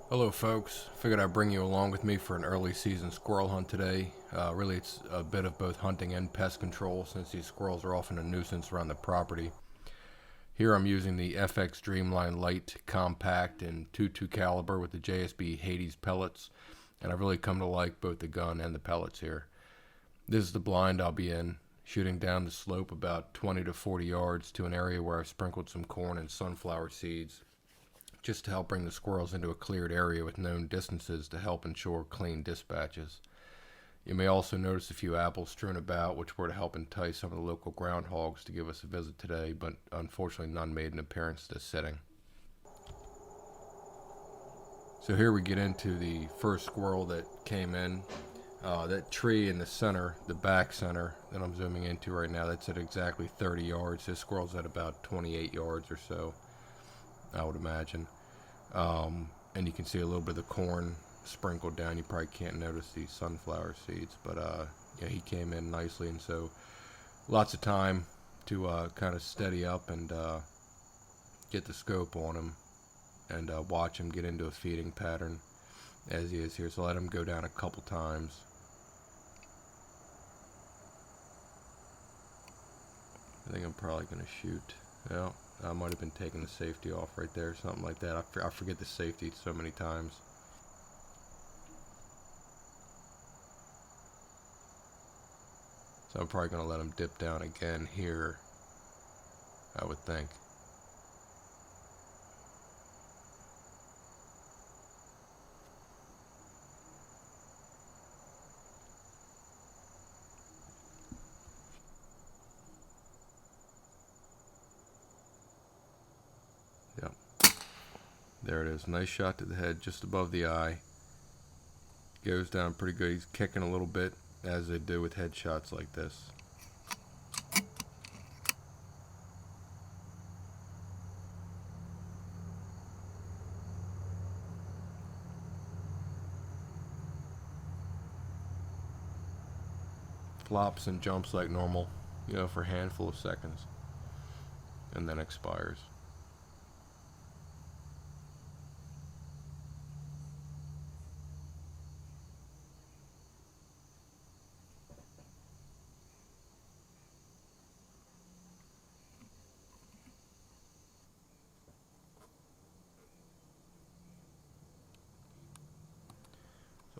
Hello folks, figured I'd bring you along with me for an early season squirrel hunt today. Really it's a bit of both hunting and pest control since these squirrels are often a nuisance around the property. Here I'm using the FX Dreamline Light Compact in .22 caliber with the JSB Hades pellets, and I've really come to like both the gun and the pellets here. This is the blind I'll be in, shooting down the slope about 20 to 40 yards to an area where I've sprinkled some corn and sunflower seeds, just to help bring the squirrels into a cleared area with known distances to help ensure clean dispatches. You may also notice a few apples strewn about, which were to help entice some of the local groundhogs to give us a visit today, but unfortunately none made an appearance this setting. So here we get into the first squirrel that came in. That tree in the center, the back center that I'm zooming into right now, that's at exactly 30 yards. This squirrel's at about 28 yards or so, I would imagine. And you can see a little bit of the corn sprinkled down. You probably can't notice these sunflower seeds, but yeah, he came in nicely, and so lots of time to kind of steady up and get the scope on him and watch him get into a feeding pattern as he is here. So let him go down a couple times. I think I'm probably going to shoot. Well, I might have been taking the safety off right there, something like that. I forget the safety so many times. So I'm probably going to let him dip down again here, I would think. Yep. There it is. Nice shot to the head, just above the eye. Goes down pretty good. He's kicking a little bit, as they do with headshots like this. Flops and jumps like normal, for a handful of seconds, and then expires.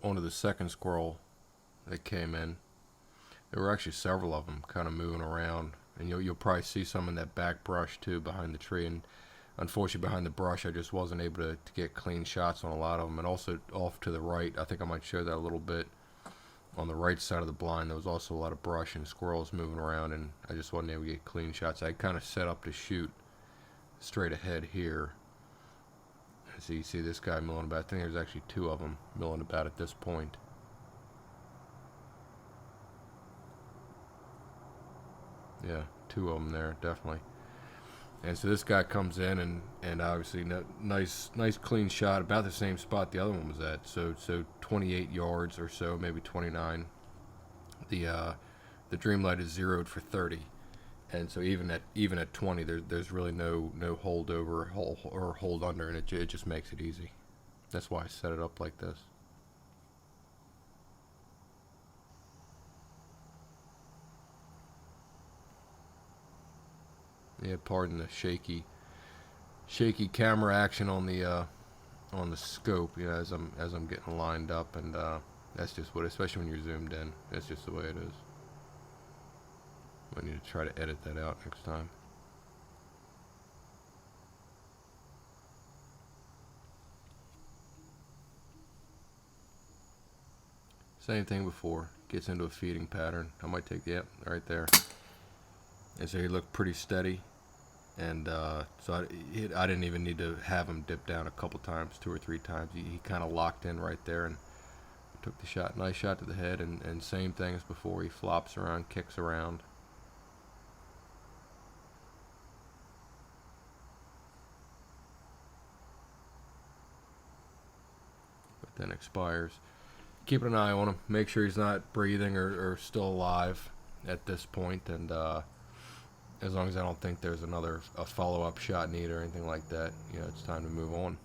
Onto the second squirrel that came in. There were actually several of them kind of moving around, and you'll probably see some in that back brush too behind the tree. And unfortunately behind the brush I just wasn't able to get clean shots on a lot of them. And also off to the right, I think I might show that a little bit, on the right side of the blind there was also a lot of brush and squirrels moving around, and I just wasn't able to get clean shots. I kind of set up to shoot straight ahead here. So you see this guy milling about. I think there's actually two of them milling about at this point. Yeah, two of them there, definitely. And so this guy comes in, and obviously nice clean shot, about the same spot the other one was at. So 28 yards or so, maybe 29. The Dreamlite is zeroed for 30. And so even at 20, there's really no holdover or hold under, and it just makes it easy. That's why I set it up like this. Yeah, pardon the shaky camera action on the scope. As I'm getting lined up, and that's just what, especially when you're zoomed in, that's just the way it is. I need to try to edit that out next time. Same thing before. Gets into a feeding pattern. I might take, yep, right there. And so he looked pretty steady. And so I didn't even need to have him dip down a couple times, 2 or 3 times. He kind of locked in right there and took the shot. Nice shot to the head, and same thing as before. He flops around, kicks around. But then expires. Keeping an eye on him. Make sure he's not breathing or still alive at this point. And as long as I don't think there's a follow-up shot need or anything like that, it's time to move on.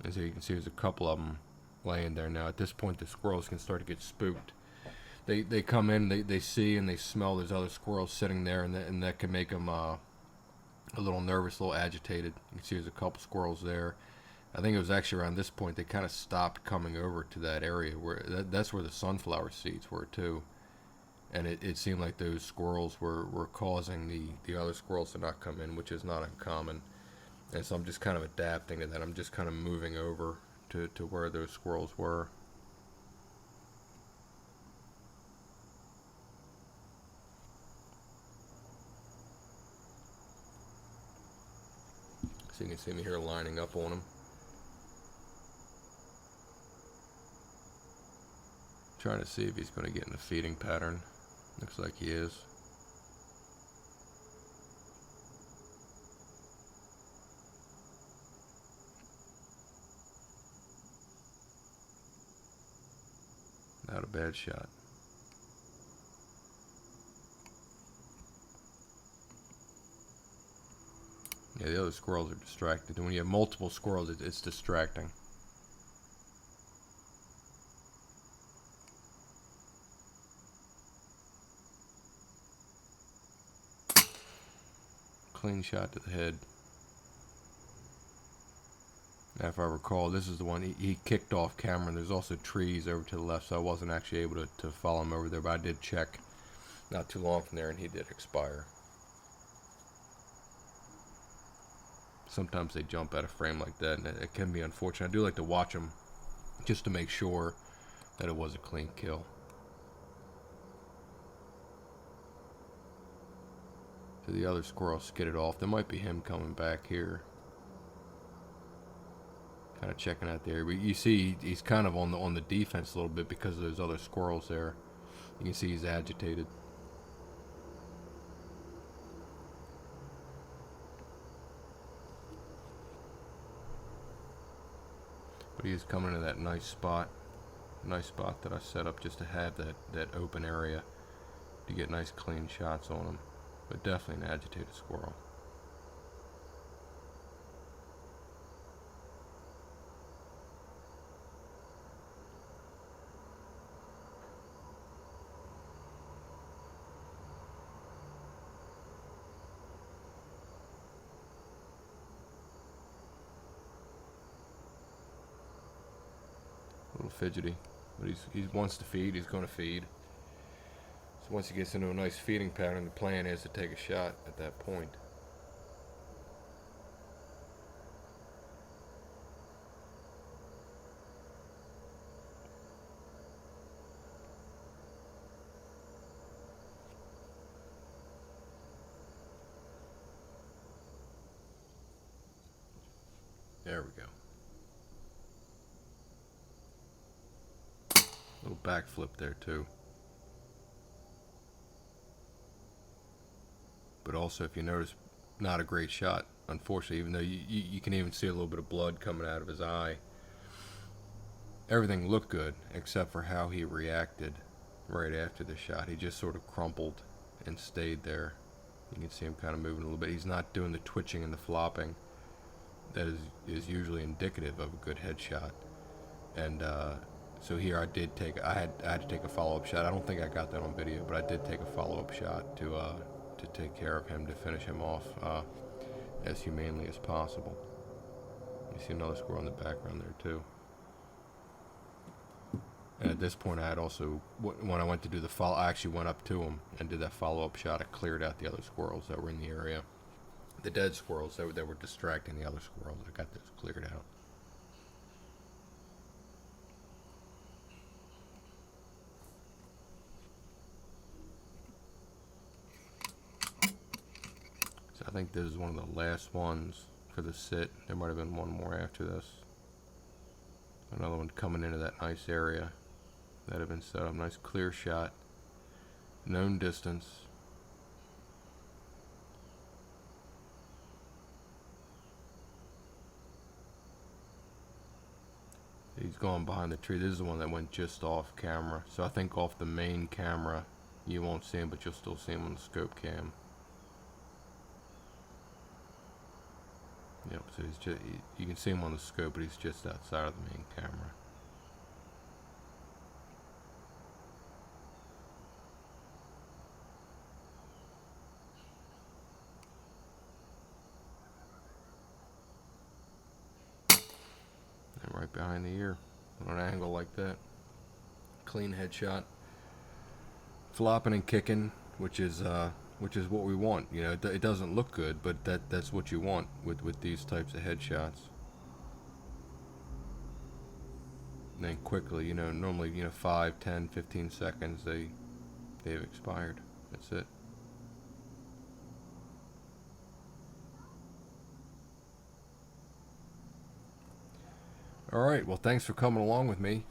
As you can see, there's a couple of them laying there now. At this point, the squirrels can start to get spooked. They come in, they see and they smell there's other squirrels sitting there, and that can make them a little nervous, a little agitated. You can see there's a couple squirrels there. I think it was actually around this point they kind of stopped coming over to that area where that's where the sunflower seeds were too. And it seemed like those squirrels were causing the other squirrels to not come in, which is not uncommon. And so I'm just kind of adapting to that. I'm just kind of moving over to where those squirrels were. So you can see me here lining up on him. Trying to see if he's going to get in the feeding pattern. Looks like he is. Not a bad shot. Yeah, the other squirrels are distracted. And when you have multiple squirrels, it's distracting. Clean shot to the head. Now, if I recall, this is the one he kicked off camera, and there's also trees over to the left, so I wasn't actually able to follow him over there, but I did check not too long from there, and he did expire. Sometimes they jump out of frame like that, and it can be unfortunate. I do like to watch them just to make sure that it was a clean kill. So the other squirrel skidded off. There might be him coming back here. Kind of checking out there, but you see he's kind of on the defense a little bit because of those other squirrels there. You can see he's agitated. But he's coming to that nice spot that I set up just to have that open area to get nice clean shots on him. But definitely an agitated squirrel. A little fidgety, but he wants to feed. He's going to feed. So once he gets into a nice feeding pattern, the plan is to take a shot at that point. There we go. Little backflip there too. But also, if you notice, not a great shot, unfortunately, even though you can even see a little bit of blood coming out of his eye. Everything looked good, except for how he reacted right after the shot. He just sort of crumpled and stayed there. You can see him kind of moving a little bit. He's not doing the twitching and the flopping that is usually indicative of a good headshot. And so here I had to take a follow-up shot. I don't think I got that on video, but I did take a follow-up shot to take care of him, to finish him off as humanely as possible. You see another squirrel in the background there too. And at this point, I had also, when I went to do the follow, I actually went up to him and did that follow-up shot. I cleared out the other squirrels that were in the area. The dead squirrels that were distracting the other squirrels. I got those cleared out. So I think this is one of the last ones for the sit. There might have been one more after this. Another one coming into that nice area that had been set up. Nice clear shot. Known distance. He's going behind the tree. This is the one that went just off camera. So I think off the main camera you won't see him, but you'll still see him on the scope cam. Yep, so he's just, you can see him on the scope, but he's just outside of the main camera. And right behind the ear, on an angle like that. Clean headshot. Flopping and kicking, which is what we want. You know, it doesn't look good, but that's what you want with these types of headshots. And then quickly, you know, normally, you know, 5, 10, 15 seconds, they've expired. That's it. All right, well, thanks for coming along with me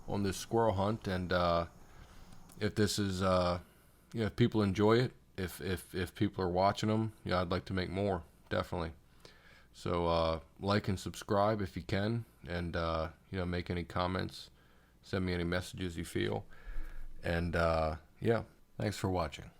on this squirrel hunt, and if this is you know, if people enjoy it, if people are watching them, yeah, I'd like to make more, definitely. So like and subscribe if you can, and you know, make any comments, send me any messages you feel, and yeah, thanks for watching.